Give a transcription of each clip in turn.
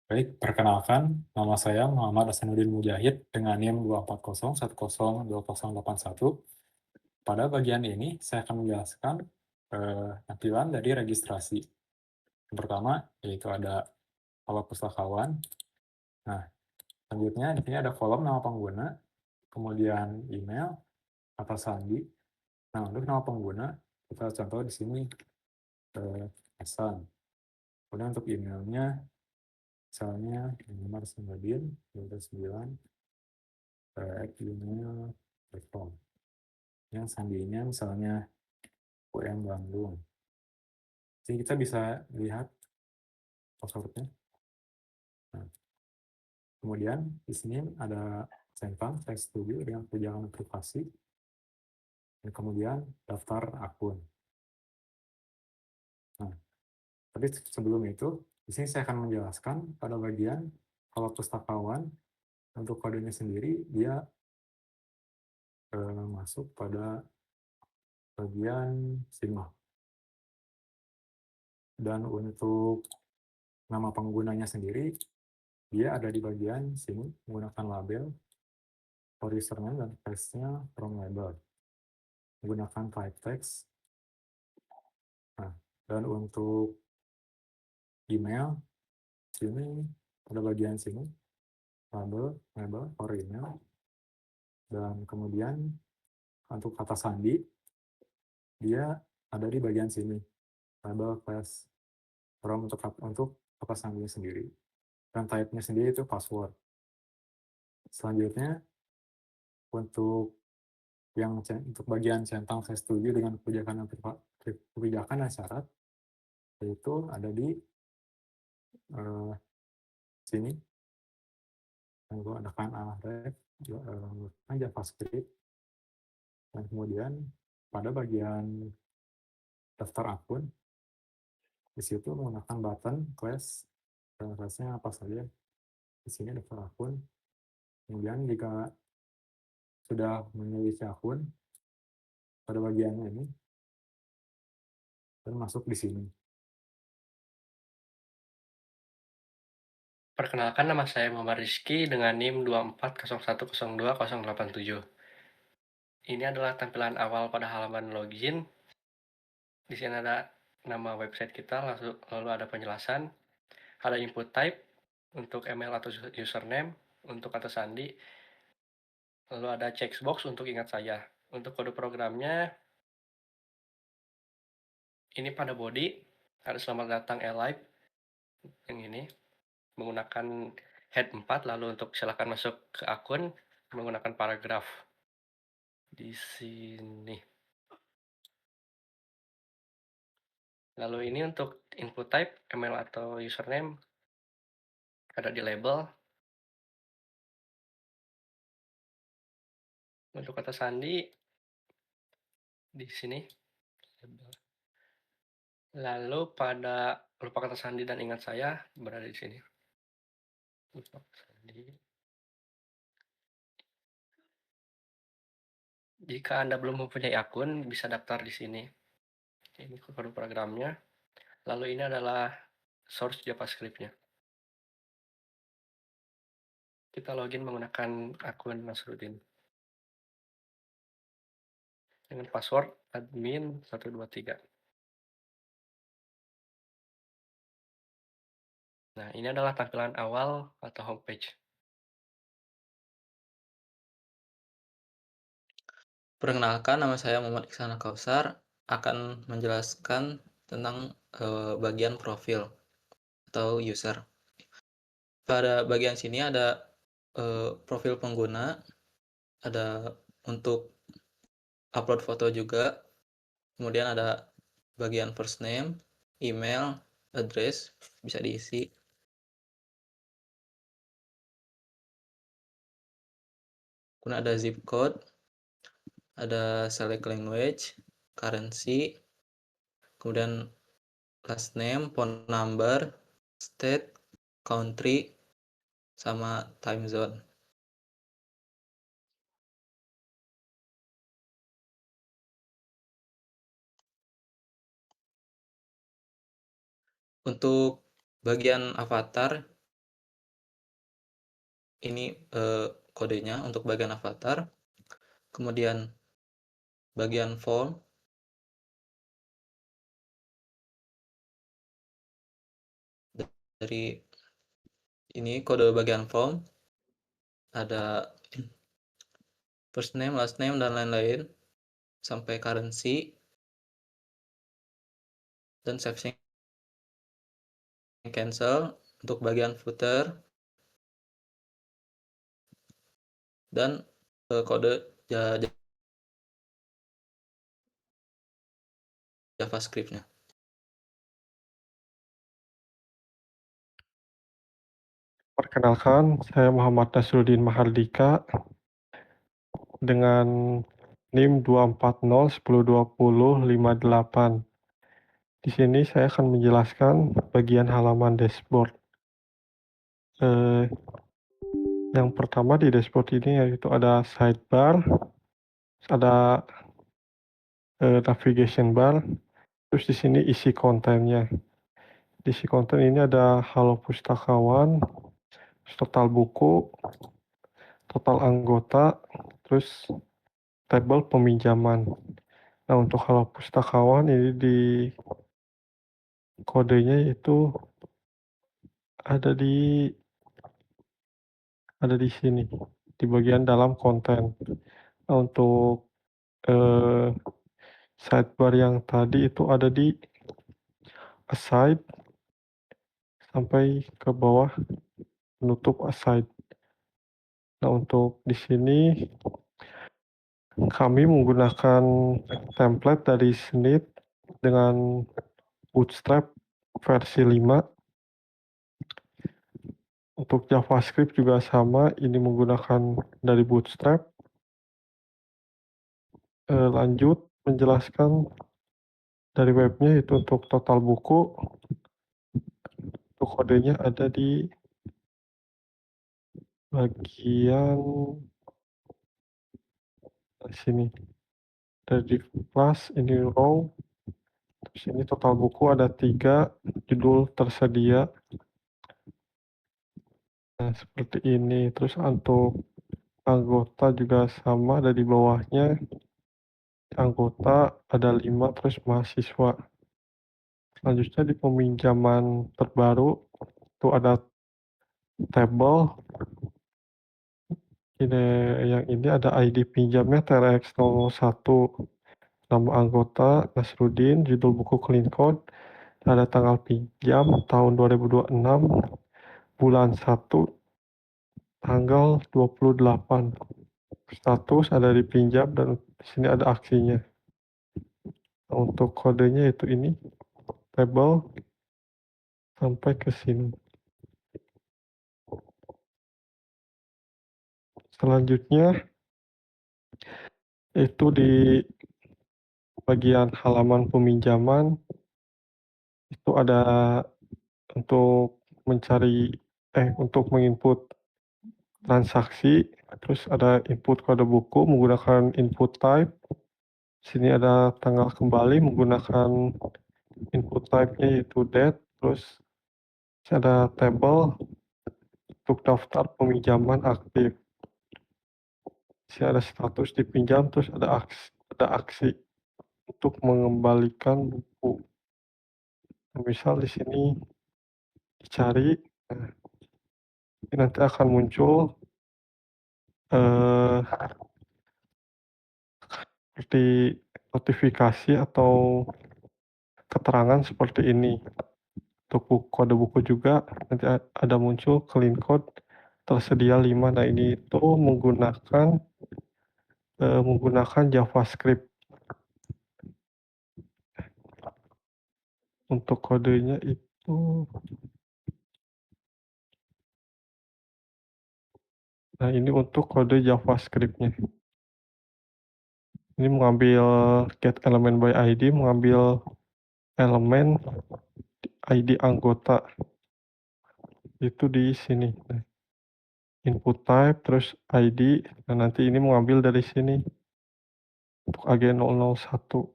Baik, perkenalkan, nama saya Muhammad Hasanuddin Mujahid dengan NIM 24010102081. Pada bagian ini, saya akan menjelaskan tampilan dari registrasi. Yang pertama, yaitu ada kolom pustakawan. Nah, selanjutnya di sini ada kolom nama pengguna, kemudian email, kata sandi. Nah, untuk nama pengguna, kita contoh di sini Hasan. Kemudian untuk emailnya, misalnya nomor 9 gmail.com. Yang sandinya misalnya UM Bandung. Jadi kita bisa lihat passwordnya. Nah, kemudian di sini ada centang saya setuju dengan kebijakan privasi, dan kemudian daftar akun. Nah, tapi sebelum itu, di sini saya akan menjelaskan pada bagian kalau pustakawan untuk kodenya sendiri dia masuk pada bagian sini. Dan untuk nama penggunanya sendiri dia ada di bagian sini menggunakan label for username dan text-nya from label menggunakan type text. Nah, dan untuk email sini pada bagian sini label for email, dan kemudian untuk kata sandi dia ada di bagian sini label class from untuk kata sandinya sendiri, dan type-nya sendiri itu password. Selanjutnya untuk untuk bagian centang saya setuju dengan kebijakan dan syarat, yaitu ada di sini menggunakan array JavaScript, dan kemudian pada bagian daftar akun di situ menggunakan button class, dan classnya apa saja di sini daftar akun. Kemudian jika sudah memiliki akun pada bagiannya ini dan masuk di sini. Perkenalkan, nama saya Muhammad Rizky dengan NIM 24010208087. Ini adalah tampilan awal pada halaman login. Di sini ada nama website kita, lalu ada penjelasan, ada input type untuk email atau username, untuk kata sandi, lalu ada checkbox untuk ingat saya. Untuk kode programnya, ini pada body, ada selamat datang Alive, yang ini, menggunakan head 4, lalu untuk silakan masuk ke akun, menggunakan paragraf di sini. Lalu ini untuk input type, email atau username, ada di label. Untuk kata sandi, di sini. Lalu pada lupa kata sandi dan ingat saya, berada di sini. Lupa kata sandi. Jika Anda belum mempunyai akun, bisa daftar di sini. Ini kode programnya. Lalu ini adalah source JavaScript-nya. Kita login menggunakan akun Nasruddin. Dengan password admin 123. Nah, ini adalah tampilan awal atau homepage. Perkenalkan, nama saya Muhammad Iksana Kausar, akan menjelaskan tentang bagian profil atau user. Pada bagian sini ada profil pengguna, ada untuk upload foto juga, kemudian ada bagian first name, email, address, bisa diisi. Kemudian ada zip code, ada select language, currency, kemudian last name, phone number, state, country, sama time zone. Untuk bagian avatar, Ini kodenya untuk bagian avatar. Kemudian bagian form. Dari ini kode bagian form ada first name, last name, dan lain-lain sampai currency dan save cancel untuk bagian footer dan kode JavaScript-nya. Perkenalkan, saya Muhammad Nasruddin Mahardika dengan NIM 240102058. Di sini saya akan menjelaskan bagian halaman dashboard. Yang pertama di dashboard ini yaitu ada sidebar, ada navigation bar, terus di sini isi kontennya. Di isi konten ini ada halo pustakawan, total buku, total anggota, terus tabel peminjaman. Nah, untuk halo pustakawan ini di kodenya itu ada di sini di bagian dalam konten. Nah, untuk sidebar yang tadi itu ada di aside sampai ke bawah penutup aside. Nah, untuk di sini kami menggunakan template dari Snit dengan Bootstrap versi 5. Untuk JavaScript juga sama, ini menggunakan dari Bootstrap. Lanjut menjelaskan dari webnya itu untuk total buku. Untuk kodenya ada di bagian sini. Dari class ini row. Terus ini total buku ada 3, judul tersedia. Nah, seperti ini. Terus untuk anggota juga sama, ada di bawahnya. Anggota ada 5, terus mahasiswa. Selanjutnya di peminjaman terbaru itu ada tabel. Yang ini ada ID pinjamnya TRX01, nama anggota Nasruddin, judul buku clean code, ada tanggal pinjam tahun 2026, bulan 1, tanggal 28. Status ada dipinjam dan di sini ada aksinya. Nah, untuk kodenya itu ini tabel sampai ke sini. Selanjutnya itu di bagian halaman peminjaman itu ada untuk mencari untuk menginput transaksi, terus ada input kode buku menggunakan input type. Sini ada tanggal kembali menggunakan input type-nya yaitu date, terus ada tabel untuk daftar peminjaman aktif. Sini ada status dipinjam, terus ada aksi untuk mengembalikan buku. Misal di sini dicari, nanti akan muncul seperti notifikasi atau keterangan seperti ini. Untuk kode buku juga nanti ada muncul clean code tersedia 5. Nah, ini itu menggunakan JavaScript. Untuk kodenya itu, nah ini untuk kode JavaScript-nya. Ini mengambil get element by ID, mengambil elemen ID anggota itu di sini. Nah, input type terus ID. Nah, nanti ini mengambil dari sini untuk AG001.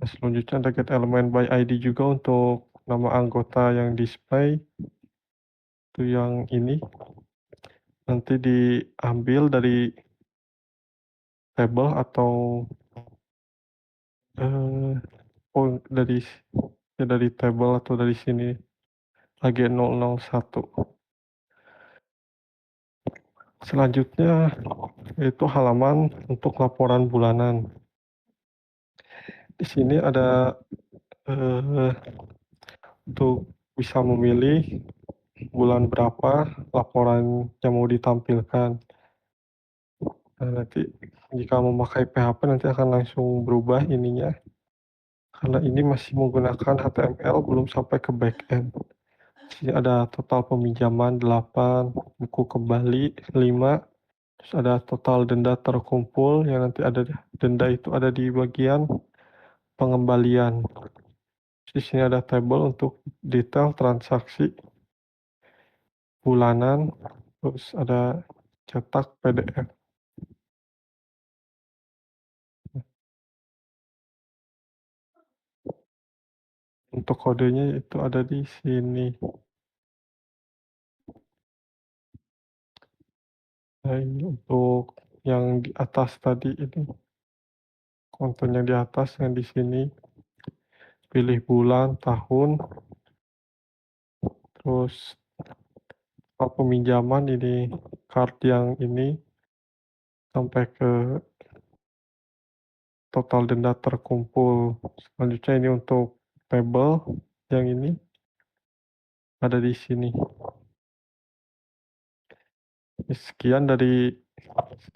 Nah, selanjutnya ada get element by ID juga untuk nama anggota yang display. Itu yang ini nanti diambil dari tabel atau dari tabel atau dari sini lagi 001. Selanjutnya itu halaman untuk laporan bulanan. Di sini ada untuk bisa memilih bulan berapa laporan yang mau ditampilkan. Nah, nanti jika memakai PHP nanti akan langsung berubah ininya. Karena ini masih menggunakan HTML belum sampai ke backend. Di sini ada total peminjaman 8, buku kembali 5, terus ada total denda terkumpul yang nanti ada denda itu ada di bagian pengembalian. Di sini ada tabel untuk detail transaksi bulanan, terus ada cetak PDF. Untuk kodenya itu ada di sini. Nah, ini untuk yang di atas tadi ini, konten yang di atas yang di sini, pilih bulan, tahun, terus peminjaman ini card yang ini sampai ke total denda terkumpul. Selanjutnya ini untuk tabel yang ini ada di sini. Sekian dari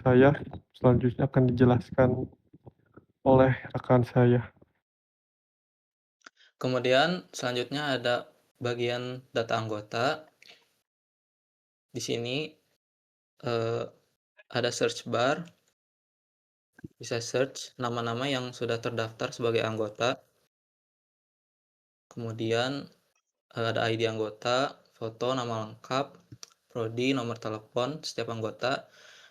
saya, selanjutnya akan dijelaskan oleh rekan saya. Kemudian selanjutnya ada bagian data anggota. Di sini ada search bar, bisa search nama-nama yang sudah terdaftar sebagai anggota. Kemudian ada ID anggota, foto, nama lengkap, prodi, nomor telepon setiap anggota,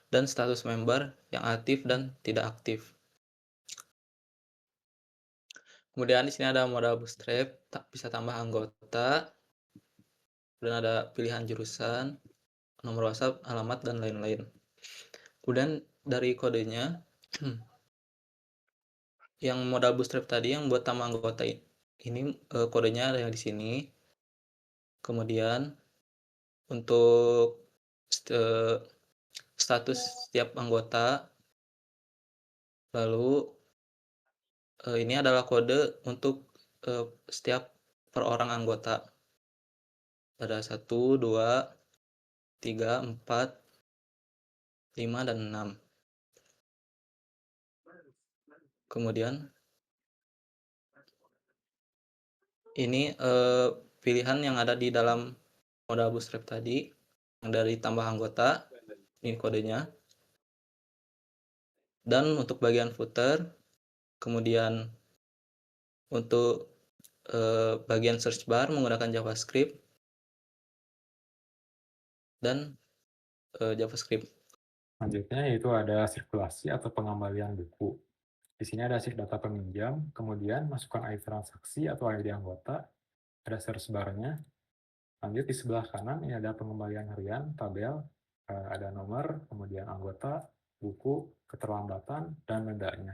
dan status member yang aktif dan tidak aktif. Kemudian di sini ada modal bootstrap, bisa tambah anggota, dan ada pilihan jurusan, nomor WhatsApp, alamat, dan lain-lain. Kemudian dari kodenya, yang modal bootstrap tadi yang buat tambah anggota ini kodenya ada yang di sini. Kemudian untuk status setiap anggota, lalu ini adalah kode untuk setiap per orang anggota. Ada 1, 2, 3, 4, 5, dan 6. Kemudian ini pilihan yang ada di dalam modal bootstrap tadi, yang dari tambah anggota, ini kodenya. Dan untuk bagian footer, kemudian untuk bagian search bar menggunakan JavaScript dan JavaScript. Selanjutnya yaitu ada sirkulasi atau pengembalian buku. Di sini ada shift data peminjam, kemudian masukkan ID transaksi atau ID anggota, ada search bar-nya. Lanjut di sebelah kanan ini ada pengembalian harian, tabel, ada nomor, kemudian anggota, buku, keterlambatan, dan dendanya.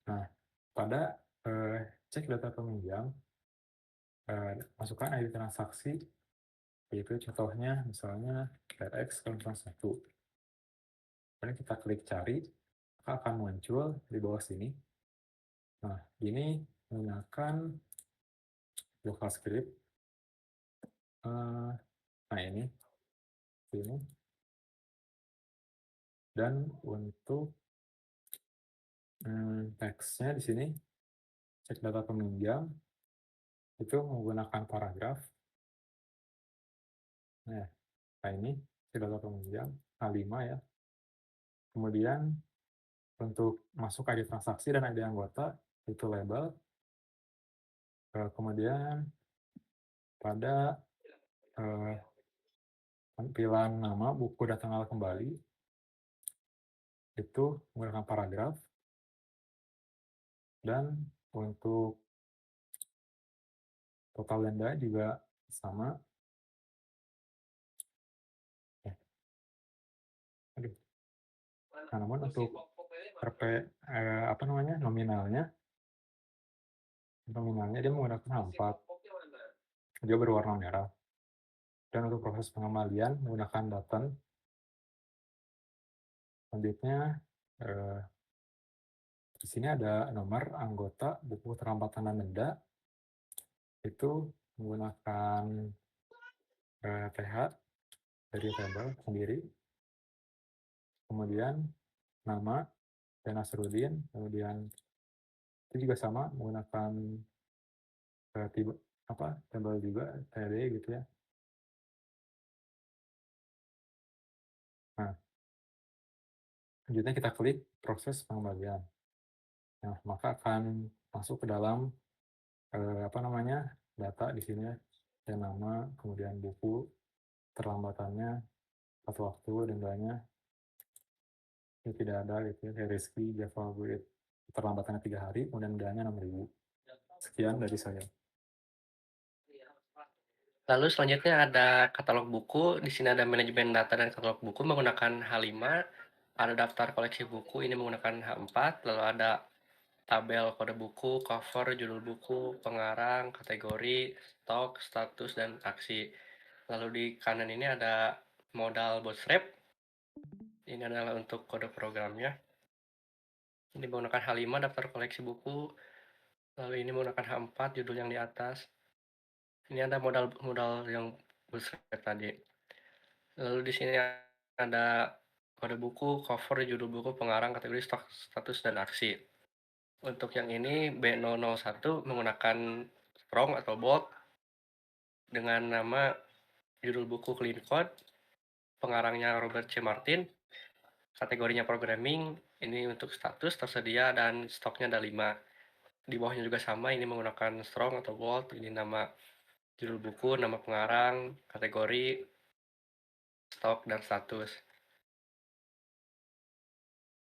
Nah, pada cek data peminjam, masukkan ID transaksi, yaitu contohnya misalnya TRX 1. Kemudian kita klik cari, maka akan muncul di bawah sini. Nah, ini menggunakan JavaScript. Nah, ini. Dan untuk teksnya di sini, cek data peminjam, itu menggunakan paragraf. Nah, ini cek data peminjam, A5 ya. Kemudian untuk masuk ID transaksi dan ID anggota, itu label. Kemudian pada tampilan nama, buku, dan tanggal kembali, itu menggunakan paragraf. Dan untuk total denda juga sama, Nah, namun untuk nominalnya dia menggunakan H4. Dia berwarna merah. Dan untuk proses pengembalian menggunakan button. Selanjutnya di sini ada nomor anggota buku terlambatan dan denda. Itu menggunakan TH dari variable sendiri. Kemudian nama dan Nasruddin, kemudian itu juga sama menggunakan tabel juga TD gitu ya. Nah, selanjutnya kita klik proses pengembalian. Nah, maka akan masuk ke dalam data di sini ya, nama, kemudian buku, terlambatannya, waktu, dendanya. Ini tidak ada gitu ya, Rizky, Java Guide, terlambatannya 3 hari, kemudian dendanya 6.000. Sekian dari saya. Lalu selanjutnya ada katalog buku. Di sini ada manajemen data dan katalog buku menggunakan H5. Ada daftar koleksi buku, ini menggunakan H4. Lalu ada tabel kode buku, cover, judul buku, pengarang, kategori, stok, status, dan aksi. Lalu di kanan ini ada modal bootstrap. Ini adalah untuk kode programnya. Ini menggunakan H5 daftar koleksi buku. Lalu ini menggunakan H4 judul yang di atas. Ini ada modal yang bootstrap tadi. Lalu di sini ada kode buku, cover, judul buku, pengarang, kategori, stok, status, dan aksi. Untuk yang ini B001 menggunakan strong atau bold dengan nama judul buku clean code, pengarangnya Robert C. Martin, kategorinya programming, ini untuk status tersedia dan stoknya ada 5. Di bawahnya juga sama, ini menggunakan strong atau bold, ini nama judul buku, nama pengarang, kategori, stok, dan status.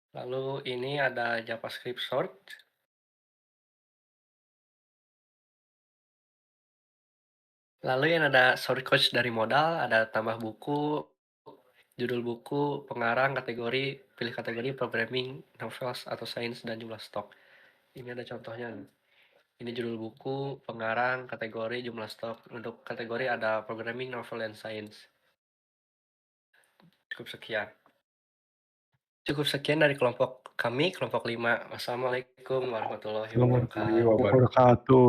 Lalu ini ada JavaScript sort. Lalu yang ada sort coach dari modal, ada tambah buku, judul buku, pengarang, kategori, pilih kategori, programming, novels atau sains, dan jumlah stok. Ini ada contohnya. Ini judul buku, pengarang, kategori, jumlah stok. Untuk kategori ada programming, novel, dan sains. Cukup sekian dari kelompok kami, kelompok 5. Wassalamualaikum warahmatullahi wabarakatuh. Wabarakatuh.